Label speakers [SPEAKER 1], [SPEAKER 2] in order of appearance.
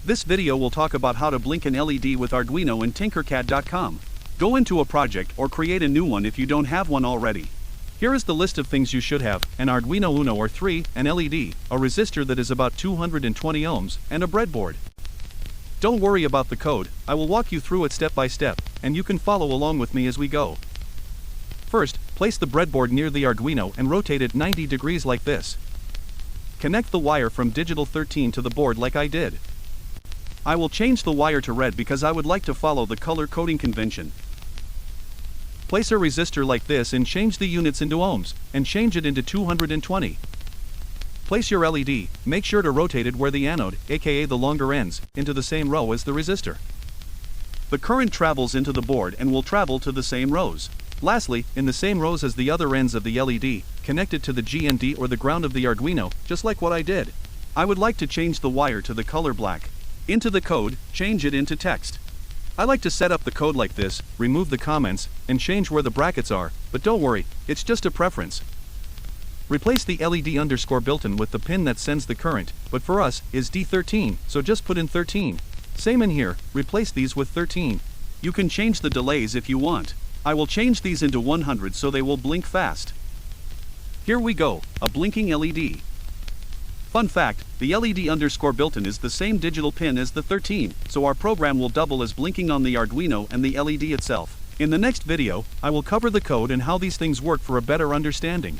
[SPEAKER 1] This video will talk about how to blink an LED with Arduino and TINKERCAD.com. Go into a project or create a new one if you don't have one already. Here is the list of things you should have: an Arduino Uno R3, an LED, a resistor that is about 220 ohms, and a breadboard. Don't worry about the code, I will walk you through it step by step, and you can follow along with me as we go. First, place the breadboard near the Arduino and rotate it 90 degrees like this. Connect the wire from digital 13 to the board like I did. I will change the wire to red because I would like to follow the color coding convention. Place a resistor like this and change the units into ohms, and change it into 220. Place your LED, make sure to rotate it where the anode, aka the longer ends, into the same row as the resistor. The current travels into the board and will travel to the same rows. Lastly, in the same rows as the other ends of the LED, connect it to the GND or the ground of the Arduino, just like what I did. I would like to change the wire to the color black. Into the code, change it into text. I like to set up the code like this, remove the comments, and change where the brackets are, but don't worry, it's just a preference. Replace the LED underscore built-in with the pin that sends the current, but for us, is D13, so just put in 13. Same in here, replace these with 13. You can change the delays if you want. I will change these into 100 so they will blink fast. Here we go, a blinking LED. Fun fact, the LED underscore built-in is the same digital pin as the 13, so our program will double as blinking on the Arduino and the LED itself. In the next video, I will cover the code and how these things work for a better understanding.